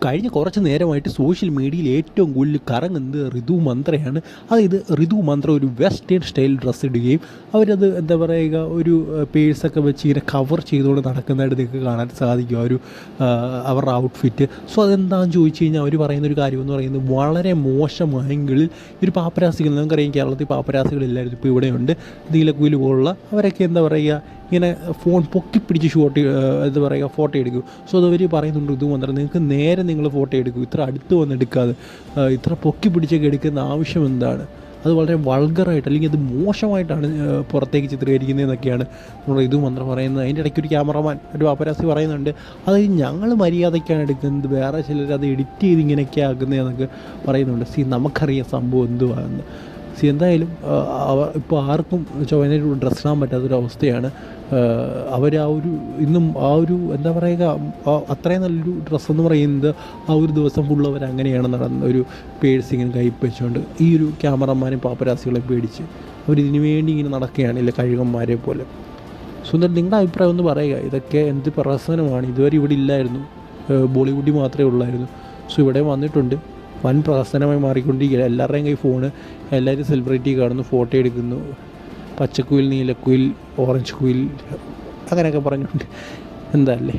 കഴിഞ്ഞ കുറച്ച് നേരമായിട്ട് സോഷ്യൽ മീഡിയയിൽ ഏറ്റവും കൂടുതൽ കറങ്ങുന്നത് ഋതു മന്ത്രയാണ്. അതായത് ഋതു മന്ത്ര ഒരു വെസ്റ്റേൺ സ്റ്റൈൽ ഡ്രസ്സ് ഇടുകയും അവരത് എന്താ പറയുക ഒരു പേഴ്സൊക്കെ വെച്ച് ഇങ്ങനെ കവർ ചെയ്തുകൊണ്ട് നടക്കുന്നതായിട്ട് നിങ്ങൾക്ക് കാണാൻ സാധിക്കും അവരുടെ ഔട്ട്ഫിറ്റ്. സോ അതെന്താണെന്ന് ചോദിച്ചു കഴിഞ്ഞാൽ അവർ പറയുന്നൊരു കാര്യമെന്ന് പറയുന്നത് വളരെ മോശം ആംഗിളിൽ ഒരു പാപ്പരാസികൾ, നമുക്കറിയാം കേരളത്തിൽ പാപ്പരാസികളില്ലായിരുന്നു, ഇപ്പോൾ ഇവിടെയുണ്ട് നീലക്കുയിൽ പോലുള്ള അവരൊക്കെ എന്താ പറയുക ഇങ്ങനെ ഫോൺ പൊക്കി പിടിച്ച് എന്താ പറയുക ഫോട്ടോ എടുക്കും. സോ അതവർ പറയുന്നുണ്ട് ഇത് വന്നിട്ട് നിങ്ങൾക്ക് നേരെ നിങ്ങൾ ഫോട്ടോ എടുക്കും, ഇത്ര അടുത്ത് വന്ന് എടുക്കാതെ ഇത്ര പൊക്കി പിടിച്ചൊക്കെ എടുക്കുന്ന ആവശ്യം എന്താണ്? അത് വളരെ വൾഗറായിട്ട് അല്ലെങ്കിൽ അത് മോശമായിട്ടാണ് പുറത്തേക്ക് ചിത്രീകരിക്കുന്നതെന്നൊക്കെയാണ് നമ്മൾ ഇത് മന്ത്രം പറയുന്നത്. അതിൻ്റെ ഇടയ്ക്ക് ഒരു ക്യാമറമാൻ ഒരു പാപ്പരാസി പറയുന്നുണ്ട് അത് ഞങ്ങൾ മര്യാദയ്ക്കാണ് എടുക്കുന്നത്, വേറെ ചിലർ അത് എഡിറ്റ് ചെയ്ത് ഇങ്ങനെയൊക്കെ ആക്കുന്നതെന്നൊക്കെ പറയുന്നുണ്ട്. നമുക്കറിയാം സംഭവം എന്തുവാണെന്ന്. എന്തായാലും ഇപ്പോൾ ആർക്കും ചൊവ്വനൊരു ഡ്രസ്സ് ഇടാൻ പറ്റാത്തൊരവസ്ഥയാണ്. അവർ ഇന്നും എന്താ പറയുക അത്രയും നല്ലൊരു ഡ്രസ്സെന്ന് പറയുന്നത് ഒരു ദിവസം ഫുള്ള് അവരങ്ങനെയാണ് നടന്ന ഒരു പേഴ്സിങ്ങനെ കൈപ്പ് വെച്ചുകൊണ്ട് ഈ ഒരു ക്യാമറമാനും പാപ്പരാസികളെ പേടിച്ച് അവരിതിനു വേണ്ടി ഇങ്ങനെ നടക്കുകയാണില്ല കഴുകന്മാരെ പോലെ. സുന്ദർ, നിങ്ങളുടെ അഭിപ്രായം ഒന്ന് പറയുക. ഇതൊക്കെ എന്ത് പ്രഹസനമാണ്? ഇതുവരെ ഇവിടെ ഇല്ലായിരുന്നു, ബോളിവുഡിൽ മാത്രമേ ഉള്ളായിരുന്നു. സോ ഇവിടെ വന്നിട്ടുണ്ട്, വൻ പ്രഹസനമായി മാറിക്കൊണ്ടിരിക്കുക. എല്ലാവരുടെയും കൈ ഫോണ്, എല്ലാവരും സെലിബ്രിറ്റി കാണുന്നു, ഫോട്ടോ എടുക്കുന്നു, പച്ചക്കുയിൽ, നീലക്കുയിൽ, ഓറഞ്ച് കുയിൽ അങ്ങനെയൊക്കെ പറഞ്ഞുകൊണ്ട് എന്താ അല്ലേ.